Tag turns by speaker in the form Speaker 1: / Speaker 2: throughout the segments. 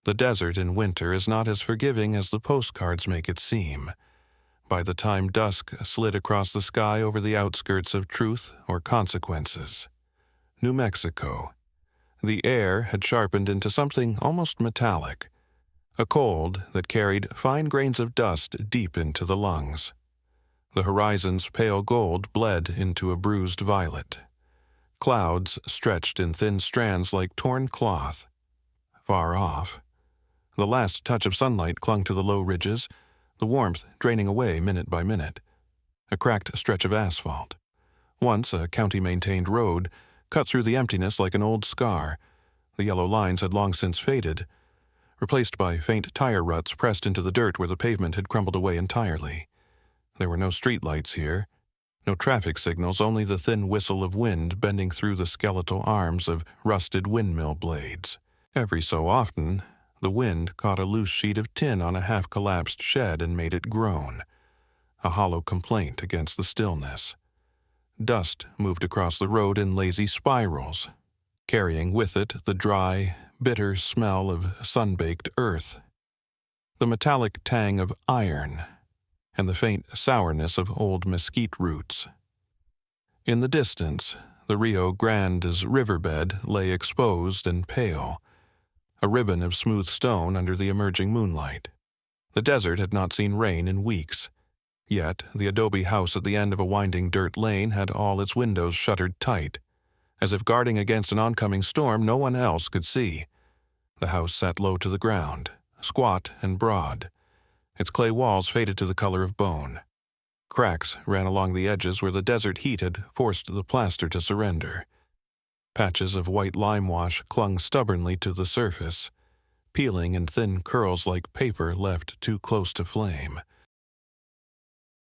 Speaker 1: The desert in winter is not as forgiving as the postcards make it seem. By the time dusk slid across the sky over the outskirts of truth or consequences, New Mexico, the air had sharpened into something almost metallic, a cold that carried fine grains of dust deep into the lungs. The horizon's pale gold bled into a bruised violet. Clouds stretched in thin strands like torn cloth. Far off, the last touch of sunlight clung to the low ridges, the warmth draining away minute by minute. A cracked stretch of asphalt, once a county-maintained road, cut through the emptiness like an old scar. The yellow lines had long since faded, replaced by faint tire ruts pressed into the dirt where the pavement had crumbled away entirely. There were no streetlights here, no traffic signals, only the thin whistle of wind bending through the skeletal arms of rusted windmill blades. Every so often, the wind caught a loose sheet of tin on a half-collapsed shed and made it groan, a hollow complaint against the stillness. Dust moved across the road in lazy spirals, carrying with it the dry, bitter smell of sun-baked earth, the metallic tang of iron, and the faint sourness of old mesquite roots. In the distance, the Rio Grande's riverbed lay exposed and pale, a ribbon of smooth stone under the emerging moonlight. The desert had not seen rain in weeks, yet the adobe house at the end of a winding dirt lane had all its windows shuttered tight, as if guarding against an oncoming storm no one else could see. The house sat low to the ground, squat and broad. Its clay walls faded to the color of bone. Cracks ran along the edges where the desert heat had forced the plaster to surrender. Patches of white lime wash clung stubbornly to the surface, peeling in thin curls like paper left too close to flame.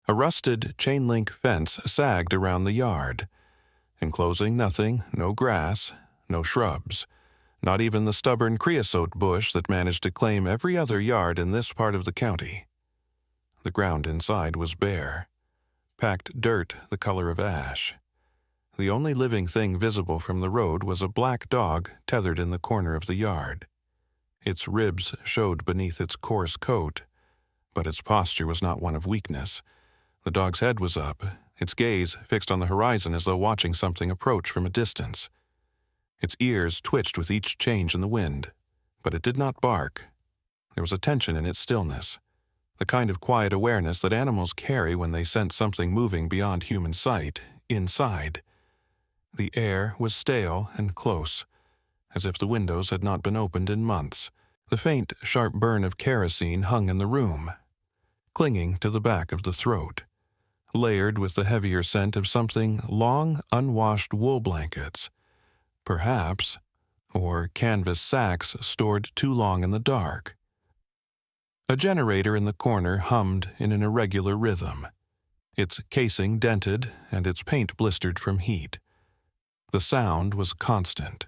Speaker 1: A rusted chain-link fence sagged around the yard, enclosing nothing, no grass, no shrubs, not even the stubborn creosote bush that managed to claim every other yard in this part of the county. The ground inside was bare, packed dirt the color of ash. The only living thing visible from the road was a black dog tethered in the corner of the yard. Its ribs showed beneath its coarse coat, but its posture was not one of weakness. The dog's head was up, its gaze fixed on the horizon as though watching something approach from a distance. Its ears twitched with each change in the wind, but it did not bark. There was a tension in its stillness, the kind of quiet awareness that animals carry when they sense something moving beyond human sight, inside. The air was stale and close, as if the windows had not been opened in months. The faint, sharp burn of kerosene hung in the room, clinging to the back of the throat, layered with the heavier scent of something long, unwashed wool blankets, perhaps, or canvas sacks stored too long in the dark. A generator in the corner hummed in an irregular rhythm, its casing dented and its paint blistered from heat. The sound was constant,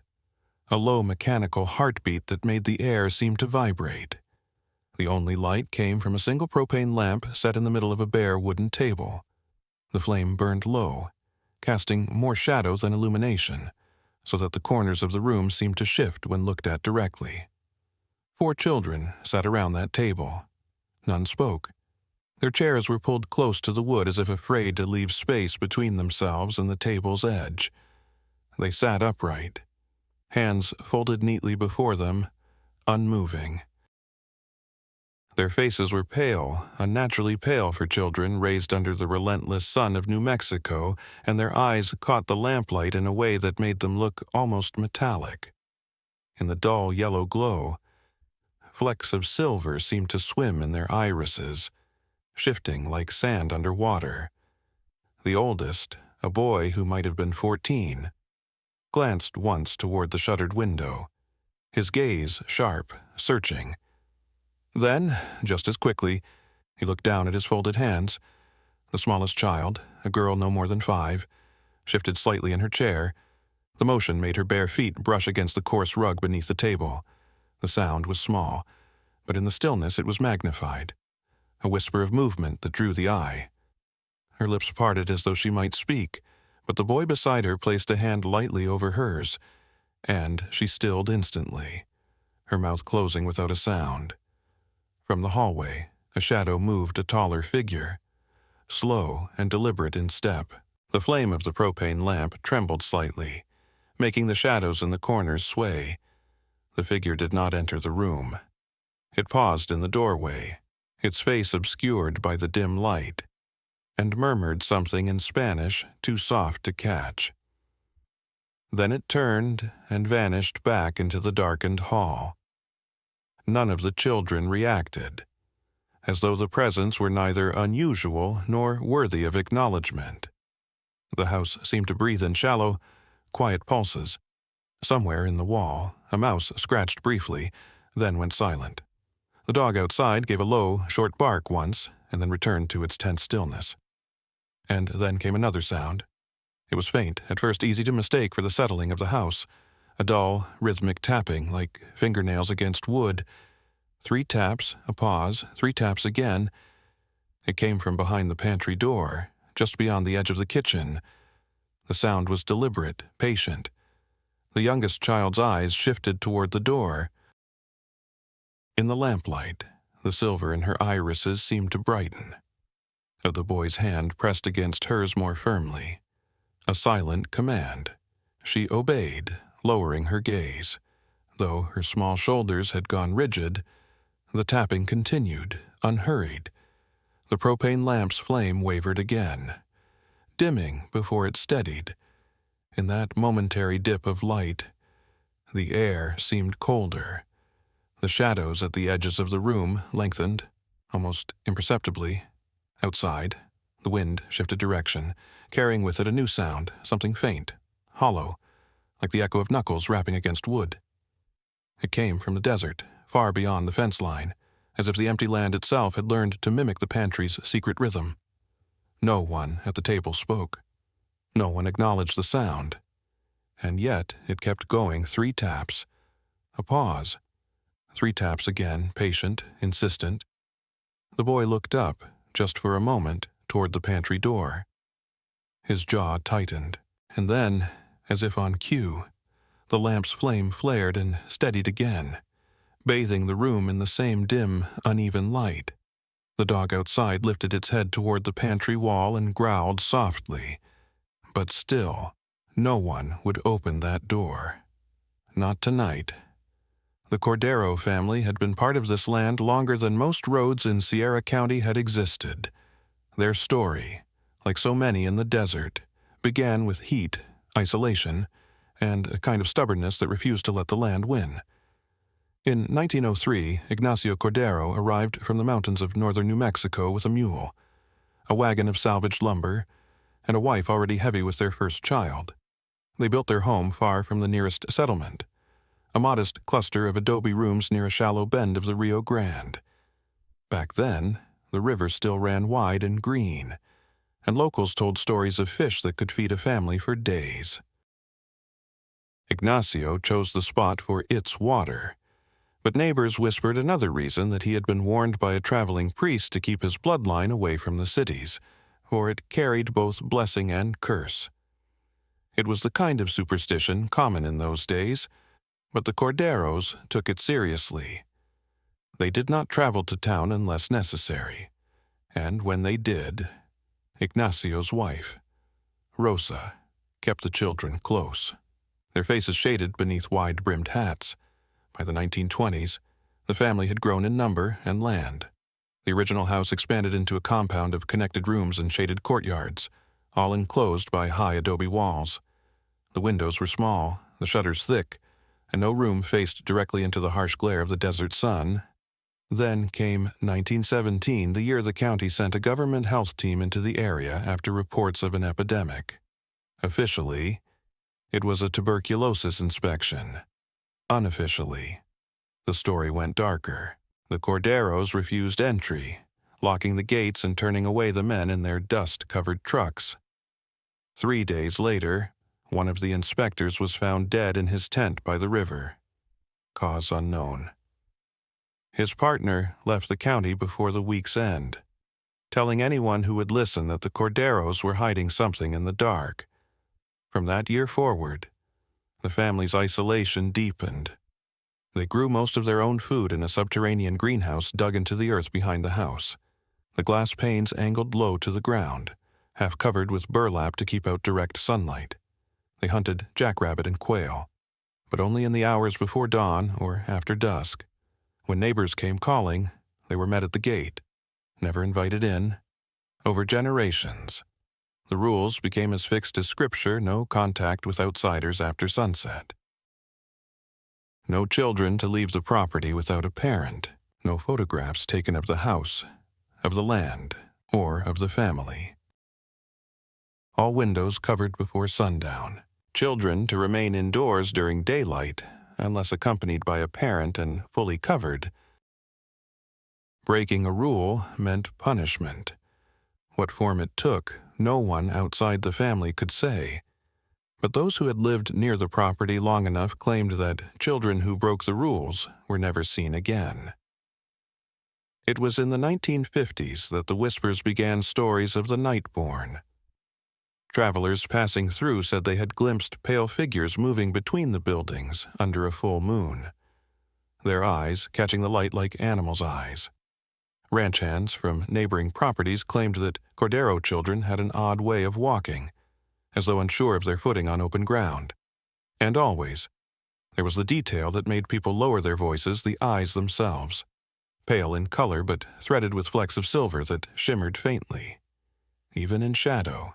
Speaker 1: a low mechanical heartbeat that made the air seem to vibrate. The only light came from a single propane lamp set in the middle of a bare wooden table. The flame burned low, casting more shadow than illumination, so that the corners of the room seemed to shift when looked at directly. 4 children sat around that table. None spoke. Their chairs were pulled close to the wood as if afraid to leave space between themselves and the table's edge. They sat upright, hands folded neatly before them, unmoving. Their faces were pale, unnaturally pale for children raised under the relentless sun of New Mexico, and their eyes caught the lamplight in a way that made them look almost metallic. In the dull yellow glow, flecks of silver seemed to swim in their irises, shifting like sand under water. The oldest, a boy who might have been 14, glanced once toward the shuttered window, his gaze sharp, searching. Then, just as quickly, he looked down at his folded hands. The smallest child, a girl no more than 5, shifted slightly in her chair. The motion made her bare feet brush against the coarse rug beneath the table. The sound was small, but in the stillness it was magnified, a whisper of movement that drew the eye. Her lips parted as though she might speak, but the boy beside her placed a hand lightly over hers, and she stilled instantly. her mouth closing without a sound. From the hallway, a shadow moved a taller figure, slow and deliberate in step. The flame of the propane lamp trembled slightly, making the shadows in the corners sway. The figure did not enter the room. It paused in the doorway, its face obscured by the dim light, and murmured something in Spanish too soft to catch. Then it turned and vanished back into the darkened hall. None of the children reacted, as though the presence were neither unusual nor worthy of acknowledgement. The house seemed to breathe in shallow, quiet pulses. Somewhere in the wall, a mouse scratched briefly, then went silent. The dog outside gave a low, short bark once, and then returned to its tense stillness. And then came another sound. It was faint, at first easy to mistake for the settling of the house, a dull, rhythmic tapping like fingernails against wood. 3 taps, a pause, 3 taps again. It came from behind the pantry door, just beyond the edge of the kitchen. The sound was deliberate, patient. The youngest child's eyes shifted toward the door. In the lamplight, the silver in her irises seemed to brighten. The boy's hand pressed against hers more firmly. A silent command. She obeyed, lowering her gaze. Though her small shoulders had gone rigid, the tapping continued, unhurried. The propane lamp's flame wavered again, dimming before it steadied. In that momentary dip of light, the air seemed colder. The shadows at the edges of the room lengthened, almost imperceptibly. Outside, the wind shifted direction, carrying with it a new sound, something faint, hollow, like the echo of knuckles rapping against wood. It came from the desert, far beyond the fence line, as if the empty land itself had learned to mimic the pantry's secret rhythm. No one at the table spoke. No one acknowledged the sound. And yet it kept going 3 taps. A pause. 3 taps again, patient, insistent. The boy looked up, just for a moment, toward the pantry door. His jaw tightened, and then, as if on cue, the lamp's flame flared and steadied again, bathing the room in the same dim, uneven light. The dog outside lifted its head toward the pantry wall and growled softly. But still, no one would open that door. Not tonight. The Cordero family had been part of this land longer than most roads in Sierra County had existed. Their story, like so many in the desert, began with heat, isolation, and a kind of stubbornness that refused to let the land win. In 1903, Ignacio Cordero arrived from the mountains of northern New Mexico with a mule, a wagon of salvaged lumber, and a wife already heavy with their first child. They built their home far from the nearest settlement, a modest cluster of adobe rooms near a shallow bend of the Rio Grande. Back then, the river still ran wide and green, and locals told stories of fish that could feed a family for days. Ignacio chose the spot for its water, but neighbors whispered another reason that he had been warned by a traveling priest to keep his bloodline away from the cities, for it carried both blessing and curse. It was the kind of superstition common in those days, but the Corderos took it seriously. They did not travel to town unless necessary, and when they did, Ignacio's wife, Rosa, kept the children close, their faces shaded beneath wide-brimmed hats. By the 1920s, the family had grown in number and land. The original house expanded into a compound of connected rooms and shaded courtyards, all enclosed by high adobe walls. The windows were small, the shutters thick, and no room faced directly into the harsh glare of the desert sun. Then came 1917, the year the county sent a government health team into the area after reports of an epidemic. Officially, it was a tuberculosis inspection. Unofficially, the story went darker. The Corderos refused entry, locking the gates and turning away the men in their dust-covered trucks. 3 days later, one of the inspectors was found dead in his tent by the river. Cause unknown. His partner left the county before the week's end, telling anyone who would listen that the Corderos were hiding something in the dark. From that year forward, the family's isolation deepened. They grew most of their own food in a subterranean greenhouse dug into the earth behind the house. The glass panes angled low to the ground, half covered with burlap to keep out direct sunlight. They hunted jackrabbit and quail, but only in the hours before dawn or after dusk. When neighbors came calling, they were met at the gate, never invited in. Over generations, the rules became as fixed as scripture: no contact with outsiders after sunset. No children to leave the property without a parent. No photographs taken of the house, of the land, or of the family. All windows covered before sundown. Children to remain indoors during daylight, unless accompanied by a parent and fully covered. Breaking a rule meant punishment. What form it took, no one outside the family could say. But those who had lived near the property long enough claimed that children who broke the rules were never seen again. It was in the 1950s that the whispers began stories of the night-born. Travelers passing through said they had glimpsed pale figures moving between the buildings under a full moon, their eyes catching the light like animals' eyes. Ranch hands from neighboring properties claimed that Cordero children had an odd way of walking, as though unsure of their footing on open ground. And always, there was the detail that made people lower their voices: the eyes themselves, pale in color but threaded with flecks of silver that shimmered faintly, even in shadow.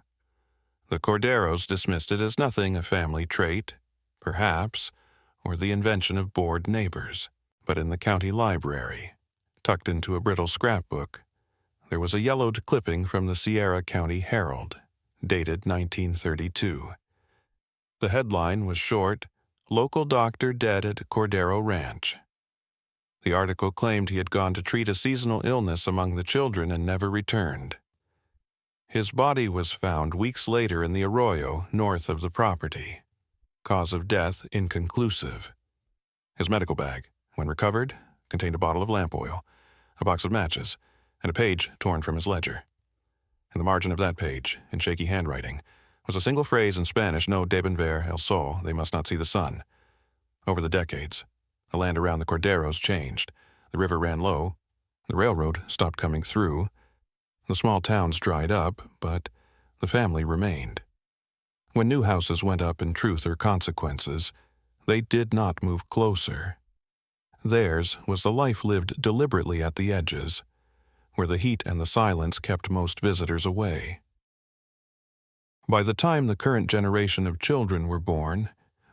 Speaker 1: The Corderos dismissed it as nothing, a family trait, perhaps, or the invention of bored neighbors. But in the county library, tucked into a brittle scrapbook, there was a yellowed clipping from the Sierra County Herald, dated 1932. The headline was short: "Local Doctor Dead at Cordero Ranch." The article claimed he had gone to treat a seasonal illness among the children and never returned. His body was found weeks later in the arroyo north of the property. Cause of death inconclusive. His medical bag, when recovered, contained a bottle of lamp oil, a box of matches, and a page torn from his ledger. In the margin of that page, in shaky handwriting, was a single phrase in Spanish: "No deben ver el sol," they must not see the sun. Over the decades, the land around the Corderos changed. The river ran low, the railroad stopped coming through, the small towns dried up, but the family remained. When new houses went up in truth or consequences, they did not move closer. Theirs was the life lived deliberately at the edges, where the heat and the silence kept most visitors away. By the time the current generation of children were born,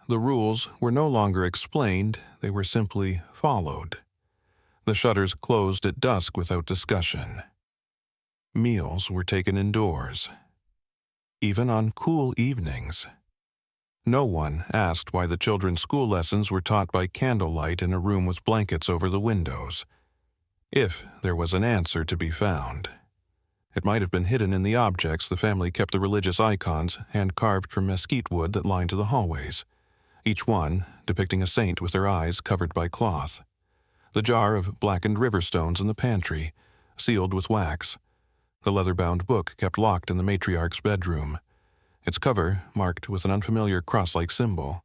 Speaker 1: the rules were no longer explained, they were simply followed. The shutters closed at dusk without discussion. Meals were taken indoors, even on cool evenings. No one asked why the children's school lessons were taught by candlelight in a room with blankets over the windows, if there was an answer to be found. It might have been hidden in the objects the family kept: the religious icons hand-carved from mesquite wood that lined the hallways, each one depicting a saint with their eyes covered by cloth. The jar of blackened river stones in the pantry, sealed with wax. The leather-bound book kept locked in the matriarch's bedroom, its cover marked with an unfamiliar cross-like symbol.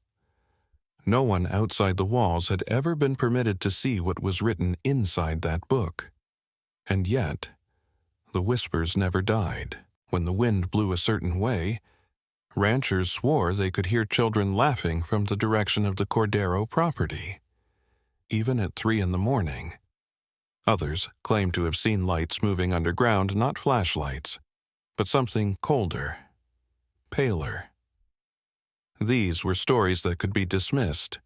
Speaker 1: No one outside the walls had ever been permitted to see what was written inside that book. And yet, the whispers never died. When the wind blew a certain way, ranchers swore they could hear children laughing from the direction of the Cordero property, even at 3 a.m. Others claimed to have seen lights moving underground, not flashlights, but something colder, paler. These were stories that could be dismissed,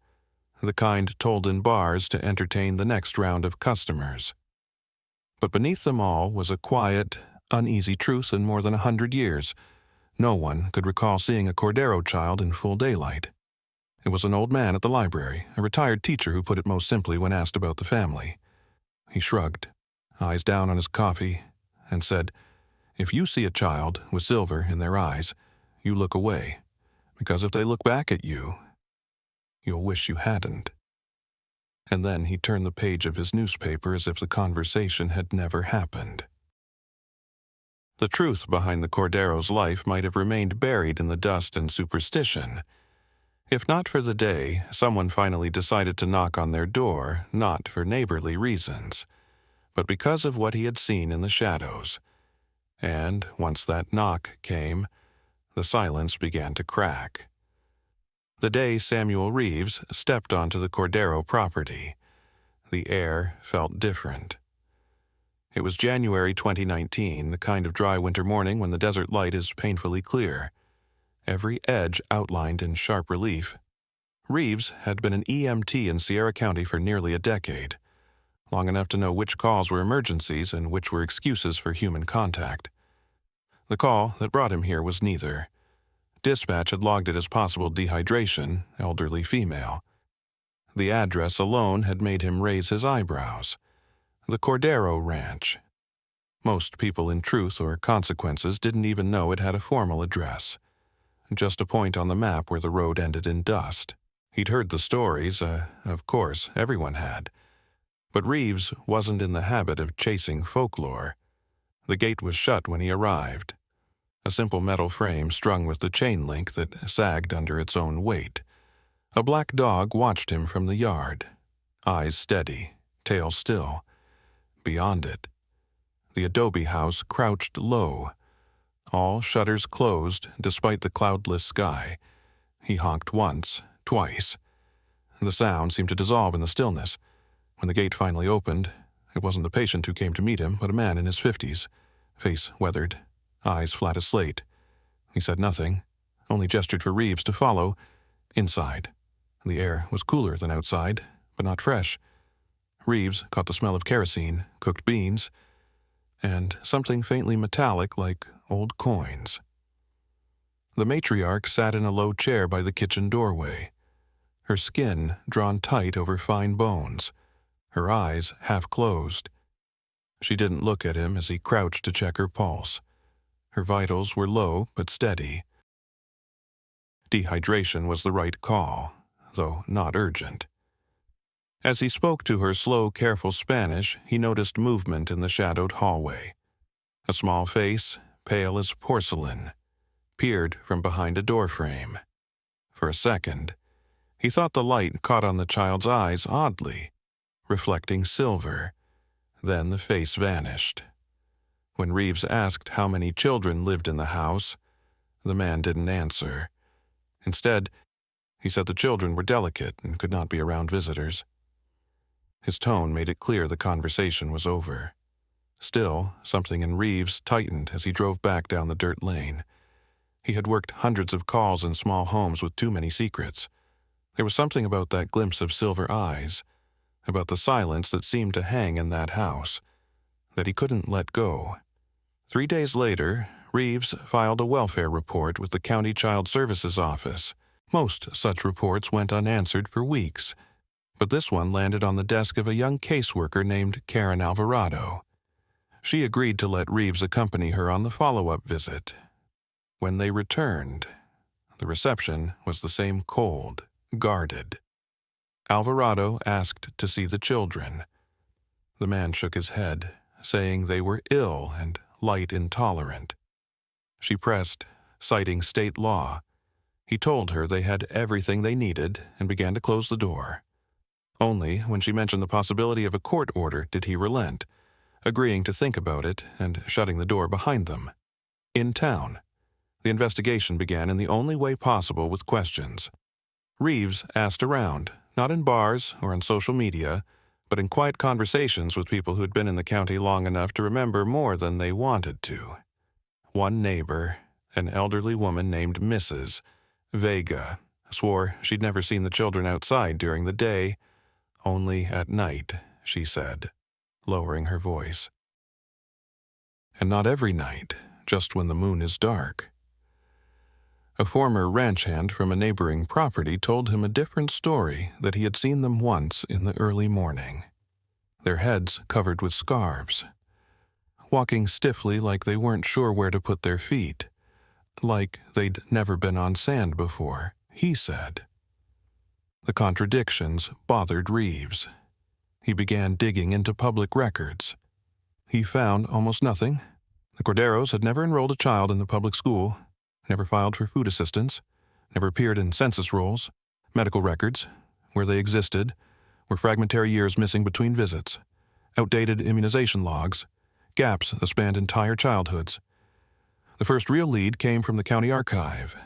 Speaker 1: the kind told in bars to entertain the next round of customers. But beneath them all was a quiet, uneasy truth. In more than 100 years, no one could recall seeing a Cordero child in full daylight. It was an old man at the library, a retired teacher, who put it most simply when asked about the family. He shrugged, eyes down on his coffee, and said, "If you see a child with silver in their eyes, you look away, because if they look back at you, you'll wish you hadn't." And then he turned the page of his newspaper as if the conversation had never happened. The truth behind the Cordero's life might have remained buried in the dust and superstition. If not for the day, someone finally decided to knock on their door, not for neighborly reasons, but because of what he had seen in the shadows. And once that knock came, the silence began to crack. The day Samuel Reeves stepped onto the Cordero property, the air felt different. It was January 2019, the kind of dry winter morning when the desert light is painfully clear, every edge outlined in sharp relief. Reeves had been an EMT in Sierra County for nearly a decade, long enough to know which calls were emergencies and which were excuses for human contact. The call that brought him here was neither. Dispatch had logged it as possible dehydration, elderly female. The address alone had made him raise his eyebrows. The Cordero Ranch. Most people in Truth or Consequences didn't even know it had a formal address. Just a point on the map where the road ended in dust. He'd heard the stories, of course, everyone had. But Reeves wasn't in the habit of chasing folklore. The gate was shut when he arrived. A simple metal frame strung with the chain link that sagged under its own weight. A black dog watched him from the yard, eyes steady, tail still. Beyond it, the adobe house crouched low, all shutters closed despite the cloudless sky. He honked once, twice. The sound seemed to dissolve in the stillness. When the gate finally opened, it wasn't the patient who came to meet him, but a man in his 50s, face weathered, eyes flat as slate. He said nothing, only gestured for Reeves to follow. Inside. The air was cooler than outside, but not fresh. Reeves caught the smell of kerosene, cooked beans, and something faintly metallic like old coins. The matriarch sat in a low chair by the kitchen doorway, her skin drawn tight over fine bones, her eyes half closed. She didn't look at him as he crouched to check her pulse. Her vitals were low but steady. Dehydration was the right call, though not urgent. As he spoke to her slow, careful Spanish, he noticed movement in the shadowed hallway. A small face, pale as porcelain, peered from behind a doorframe. For a second, he thought the light caught on the child's eyes oddly, reflecting silver. Then the face vanished. When Reeves asked how many children lived in the house, the man didn't answer. Instead, he said the children were delicate and could not be around visitors. His tone made it clear the conversation was over. Still, something in Reeves tightened as he drove back down the dirt lane. He had worked hundreds of calls in small homes with too many secrets. There was something about that glimpse of silver eyes, about the silence that seemed to hang in that house, that he couldn't let go. 3 days later, Reeves filed a welfare report with the County Child Services Office. Most such reports went unanswered for weeks, but this one landed on the desk of a young caseworker named Karen Alvarado. She agreed to let Reeves accompany her on the follow-up visit. When they returned, the reception was the same cold, guarded. Alvarado asked to see the children. The man shook his head, saying they were ill and light intolerant. She pressed, citing state law. He told her they had everything they needed and began to close the door. Only when she mentioned the possibility of a court order did he relent, agreeing to think about it and shutting the door behind them. In town, the investigation began in the only way possible with questions. Reeves asked around, not in bars or on social media, but in quiet conversations with people who'd been in the county long enough to remember more than they wanted to. One neighbor, an elderly woman named Mrs. Vega, swore she'd never seen the children outside during the day, only at night, she said, lowering her voice. And not every night, just when the moon is dark. A former ranch hand from a neighboring property told him a different story, that he had seen them once in the early morning. Their heads covered with scarves, walking stiffly like they weren't sure where to put their feet, like they'd never been on sand before, he said. The contradictions bothered Reeves. He began digging into public records. He found almost nothing. The Corderos had never enrolled a child in the public school, never filed for food assistance, never appeared in census rolls. Medical records, where they existed, were fragmentary years missing between visits, outdated immunization logs, gaps that spanned entire childhoods. The first real lead came from the county archive,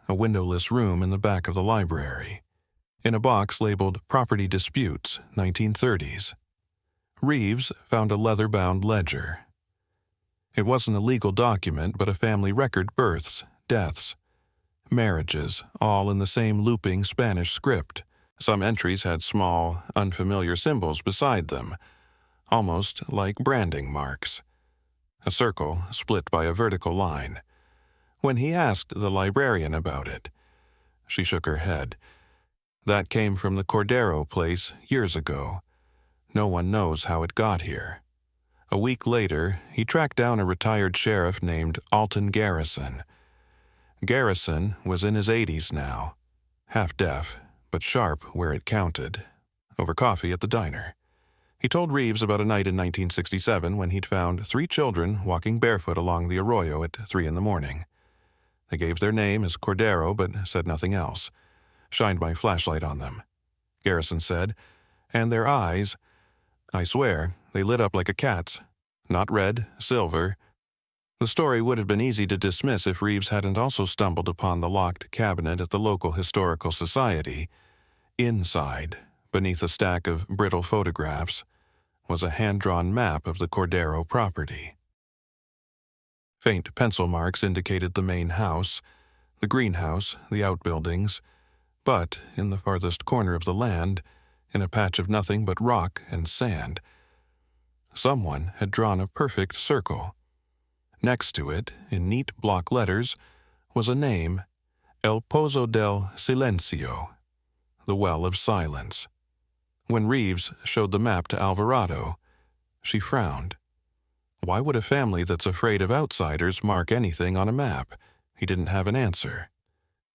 Speaker 1: a windowless room in the back of the library. In a box labeled Property Disputes, 1930s, Reeves found a leather-bound ledger. It wasn't a legal document, but a family record: births, deaths, marriages, all in the same looping Spanish script. Some entries had small, unfamiliar symbols beside them, almost like branding marks. A circle split by a vertical line. When he asked the librarian about it, she shook her head. That came from the Cordero place years ago. No one knows how it got here. A week later, he tracked down a retired sheriff named Alton Garrison. Garrison was in his 80s now, half-deaf, but sharp where it counted, over coffee at the diner. He told Reeves about a night in 1967 when he'd found 3 children walking barefoot along the arroyo at 3 in the morning. They gave their name as Cordero but said nothing else. Shined my flashlight on them, Garrison said, and their eyes, I swear, they lit up like a cat's. Not red, silver. The story would have been easy to dismiss if Reeves hadn't also stumbled upon the locked cabinet at the local historical society. Inside, beneath a stack of brittle photographs, was a hand-drawn map of the Cordero property. Faint pencil marks indicated the main house, the greenhouse, the outbuildings, but in the farthest corner of the land, in a patch of nothing but rock and sand, someone had drawn a perfect circle. Next to it, in neat block letters, was a name: El Pozo del Silencio, the Well of Silence. When Reeves showed the map to Alvarado, she frowned. Why would a family that's afraid of outsiders mark anything on a map? He didn't have an answer.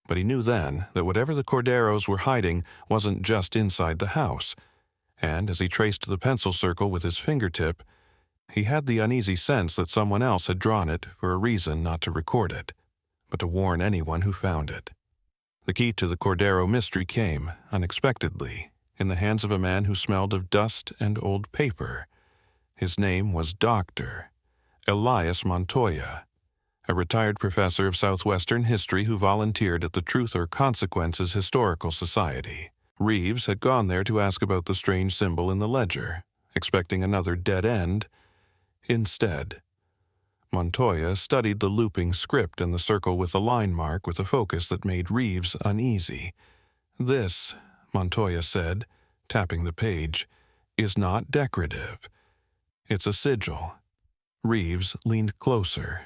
Speaker 1: But he knew then that whatever the Corderos were hiding wasn't just inside the house, and as he traced the pencil circle with his fingertip, he had the uneasy sense that someone else had drawn it for a reason not to record it, but to warn anyone who found it. The key to the Cordero mystery came, unexpectedly, in the hands of a man who smelled of dust and old paper. His name was Dr. Elias Montoya, a retired professor of Southwestern history who volunteered at the Truth or Consequences Historical Society. Reeves had gone there to ask about the strange symbol in the ledger, expecting another dead end. Instead, Montoya studied the looping script and the circle with a line mark with a focus that made Reeves uneasy. This, Montoya said, tapping the page, is not decorative. It's a sigil. Reeves leaned closer.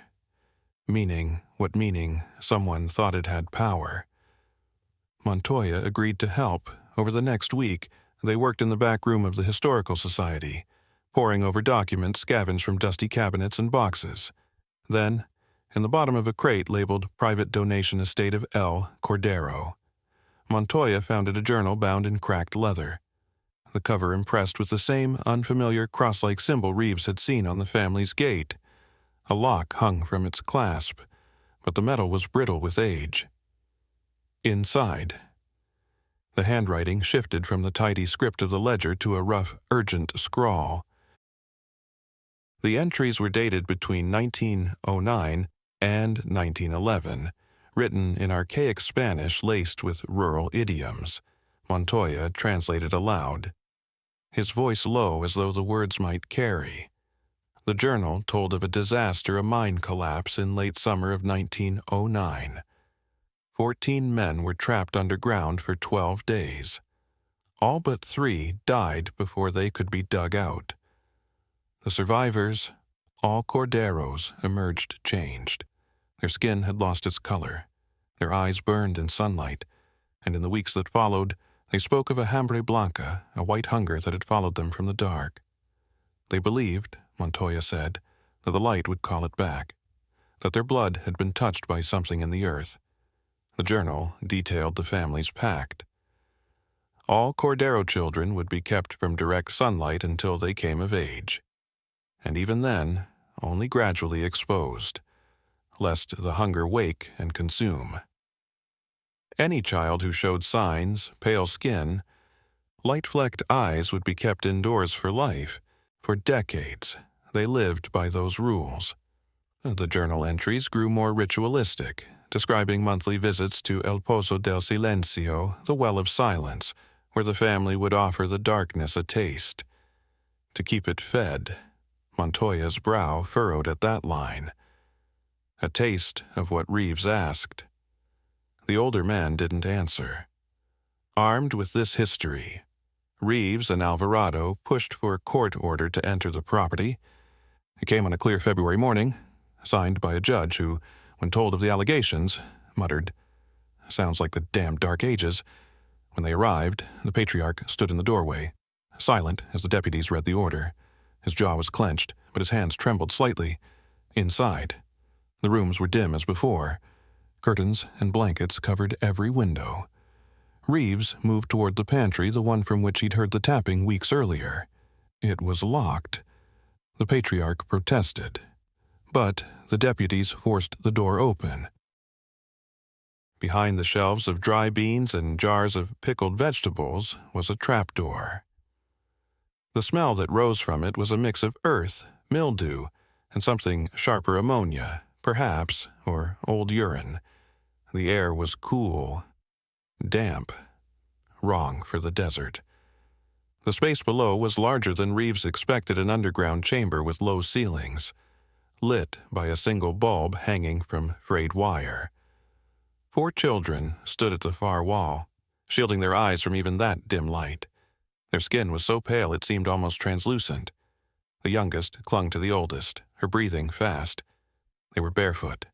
Speaker 1: Meaning, someone thought it had power. Montoya agreed to help. Over the next week, they worked in the back room of the Historical Society, poring over documents scavenged from dusty cabinets and boxes. Then, in the bottom of a crate labeled Private Donation Estate of L. Cordero, Montoya found a journal bound in cracked leather. The cover impressed with the same unfamiliar cross-like symbol Reeves had seen on the family's gate. A lock hung from its clasp, but the metal was brittle with age. Inside, the handwriting shifted from the tidy script of the ledger to a rough, urgent scrawl. The entries were dated between 1909 and 1911, written in archaic Spanish laced with rural idioms. Montoya translated aloud, his voice low as though the words might carry. The journal told of a disaster, a mine collapse in late summer of 1909. 14 men were trapped underground for 12 days. All but 3 died before they could be dug out. The survivors, all Corderos, emerged changed. Their skin had lost its color. Their eyes burned in sunlight, and in the weeks that followed, they spoke of a hambre blanca, a white hunger that had followed them from the dark. They believed, Montoya said, that the light would call it back, that their blood had been touched by something in the earth. The journal detailed the family's pact. All Cordero children would be kept from direct sunlight until they came of age, and even then, only gradually exposed, lest the hunger wake and consume. Any child who showed signs, pale skin, light-flecked eyes would be kept indoors for life. For decades, they lived by those rules. The journal entries grew more ritualistic, describing monthly visits to El Pozo del Silencio, the Well of Silence, where the family would offer the darkness a taste. To keep it fed, Montoya's brow furrowed at that line. A taste of what Reeves asked. The older man didn't answer. Armed with this history, Reeves and Alvarado pushed for a court order to enter the property. It came on a clear February morning, signed by a judge who, when told of the allegations, muttered, "Sounds like the damned Dark Ages." When they arrived, the patriarch stood in the doorway, silent as the deputies read the order. His jaw was clenched, but his hands trembled slightly. Inside, the rooms were dim as before. Curtains and blankets covered every window. Reeves moved toward the pantry, the one from which he'd heard the tapping weeks earlier. It was locked. The patriarch protested, but the deputies forced the door open. Behind the shelves of dry beans and jars of pickled vegetables was a trapdoor. The smell that rose from it was a mix of earth, mildew, and something sharper ammonia, perhaps, or old urine. The air was cool, damp, wrong for the desert. The space below was larger than Reeves expected, an underground chamber with low ceilings, lit by a single bulb hanging from frayed wire. 4 children stood at the far wall, shielding their eyes from even that dim light. Their skin was so pale it seemed almost translucent. The youngest clung to the oldest, her breathing fast. They were barefoot.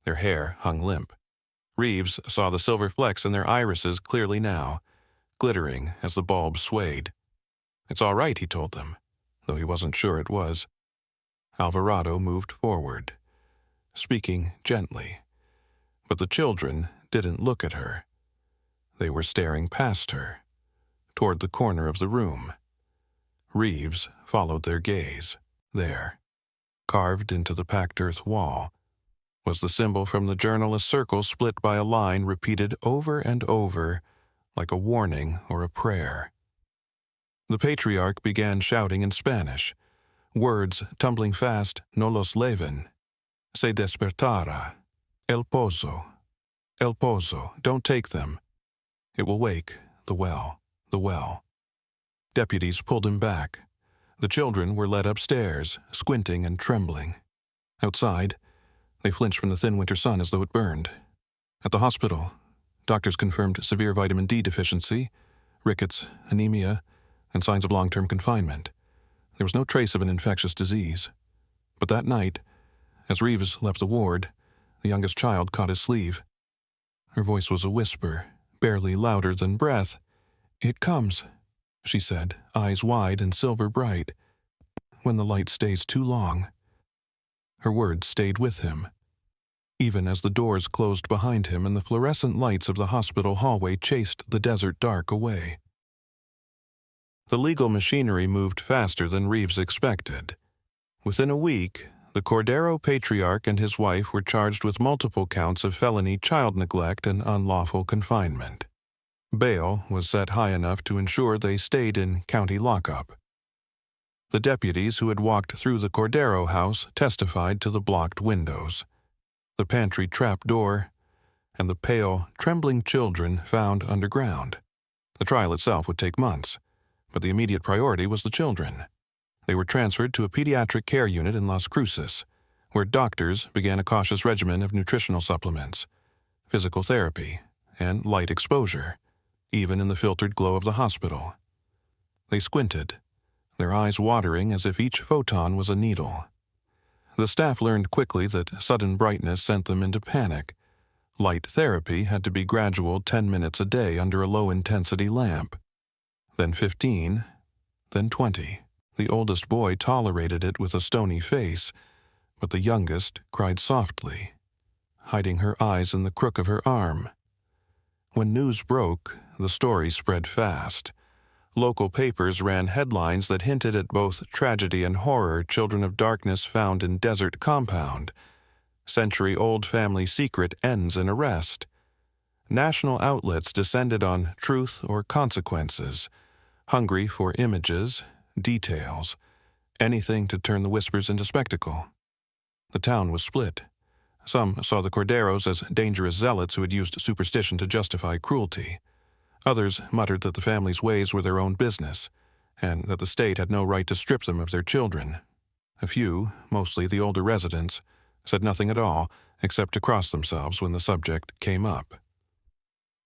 Speaker 1: Their hair hung limp. Reeves saw the silver flecks in their irises clearly now, glittering as the bulb swayed. "It's all right," he told them, though he wasn't sure it was. Alvarado moved forward, speaking gently. But the children didn't look at her. They were staring past her, toward the corner of the room. Reeves followed their gaze. There, carved into the packed earth wall, was the symbol from the journal, a circle split by a line repeated over and over, like a warning or a prayer. The patriarch began shouting in Spanish, words tumbling fast: "No los leven. Se despertara. El Pozo. El Pozo. Don't take them. It will wake the well. The well." Deputies pulled him back. The children were led upstairs, squinting and trembling. Outside, they flinched from the thin winter sun as though it burned. At the hospital, doctors confirmed severe vitamin D deficiency, rickets, anemia, and signs of long-term confinement. There was no trace of an infectious disease. But that night, as Reeves left the ward, the youngest child caught his sleeve. Her voice was a whisper, barely louder than breath. "It comes," she said, eyes wide and silver bright. "When the light stays too long." Her words stayed with him, even as the doors closed behind him and the fluorescent lights of the hospital hallway chased the desert dark away. The legal machinery moved faster than Reeves expected. Within a week, the Cordero patriarch and his wife were charged with multiple counts of felony child neglect and unlawful confinement. Bail was set high enough to ensure they stayed in county lockup. The deputies who had walked through the Cordero house testified to the blocked windows, the pantry trap door, and the pale, trembling children found underground. The trial itself would take months, but the immediate priority was the children. They were transferred to a pediatric care unit in Las Cruces, where doctors began a cautious regimen of nutritional supplements, physical therapy, and light exposure, even in the filtered glow of the hospital. They squinted, their eyes watering as if each photon was a needle. The staff learned quickly that sudden brightness sent them into panic. Light therapy had to be gradual, 10 minutes a day under a low-intensity lamp. Then 15, then 20. The oldest boy tolerated it with a stony face, but the youngest cried softly, hiding her eyes in the crook of her arm. When news broke, the story spread fast. Local papers ran headlines that hinted at both tragedy and horror: children of darkness found in desert compound. Century-old family secret ends in arrest. National outlets descended on truth or consequences, hungry for images, details, anything to turn the whispers into spectacle. The town was split. Some saw the Corderos as dangerous zealots who had used superstition to justify cruelty. Others muttered that the family's ways were their own business, and that the state had no right to strip them of their children. A few, mostly the older residents, said nothing at all except to cross themselves when the subject came up.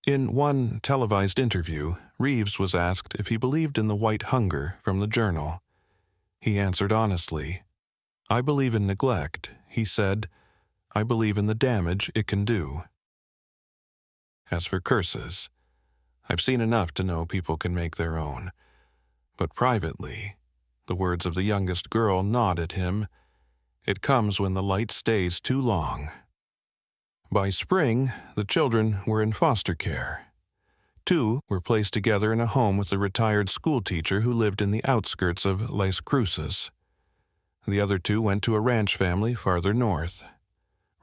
Speaker 1: In one televised interview, Reeves was asked if he believed in the white hunger from the journal. He answered honestly, "I believe in neglect," he said. "I believe in the damage it can do." As for curses, I've seen enough to know people can make their own. But privately, the words of the youngest girl gnawed at him. It comes when the light stays too long. By spring, the children were in foster care. 2 were placed together in a home with a retired schoolteacher who lived in the outskirts of Las Cruces. The other 2 went to a ranch family farther north.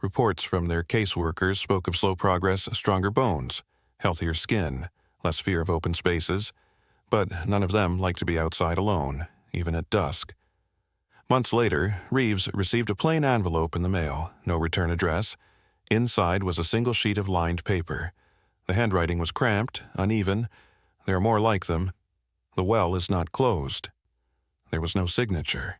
Speaker 1: Reports from their caseworkers spoke of slow progress, stronger bones, healthier skin, less fear of open spaces, but none of them liked to be outside alone, even at dusk. Months later, Reeves received a plain envelope in the mail, no return address. Inside was a single sheet of lined paper. The handwriting was cramped, uneven. There are more like them. The well is not closed. There was no signature.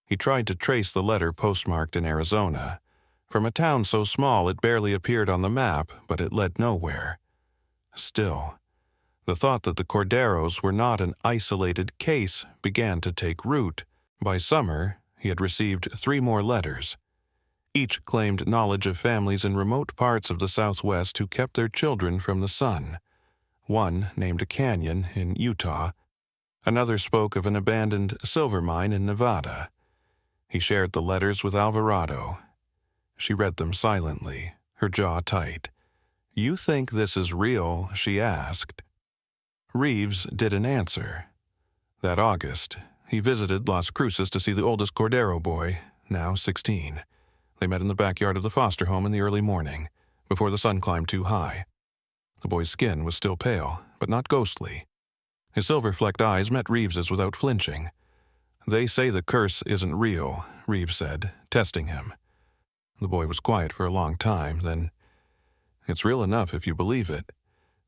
Speaker 1: He tried to trace the letter postmarked in Arizona. From a town so small it barely appeared on the map, but it led nowhere. Still, the thought that the Corderos were not an isolated case began to take root. By summer, he had received 3 more letters. Each claimed knowledge of families in remote parts of the Southwest who kept their children from the sun. One named a canyon in Utah. Another spoke of an abandoned silver mine in Nevada. He shared the letters with Alvarado. She read them silently, her jaw tight. "You think this is real?" she asked. Reeves didn't answer. That August, he visited Las Cruces to see the oldest Cordero boy, now 16. They met in the backyard of the foster home in the early morning, before the sun climbed too high. The boy's skin was still pale, but not ghostly. His silver-flecked eyes met Reeves's without flinching. "They say the curse isn't real," Reeves said, testing him. The boy was quiet for a long time, then, "It's real enough if you believe it.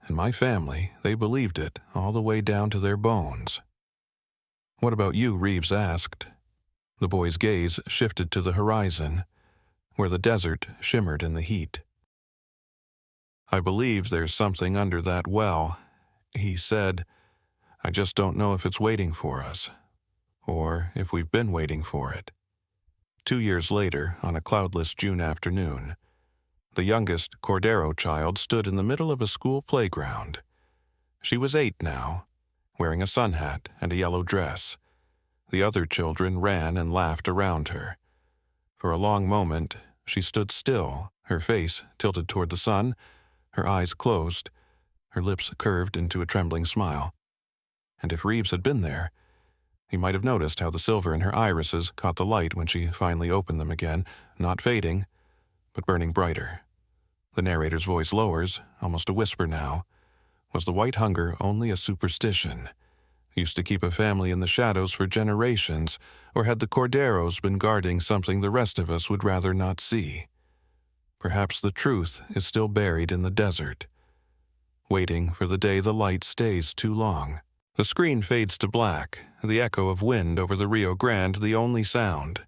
Speaker 1: And my family, they believed it, all the way down to their bones." "What about you?" Reeves asked. The boy's gaze shifted to the horizon, where the desert shimmered in the heat. "I believe there's something under that well," he said. "I just don't know if it's waiting for us, or if we've been waiting for it." 2 years later, on a cloudless June afternoon, the youngest Cordero child stood in the middle of a school playground. She was 8 now, wearing a sun hat and a yellow dress. The other children ran and laughed around her. For a long moment, she stood still, her face tilted toward the sun, her eyes closed, her lips curved into a trembling smile. And if Reeves had been there, he might have noticed how the silver in her irises caught the light when she finally opened them again, not fading, but burning brighter. The narrator's voice lowers, almost a whisper now. Was the white hunger only a superstition? Used to keep a family in the shadows for generations, or had the Corderos been guarding something the rest of us would rather not see? Perhaps the truth is still buried in the desert, waiting for the day the light stays too long. The screen fades to black, the echo of wind over the Rio Grande the only sound.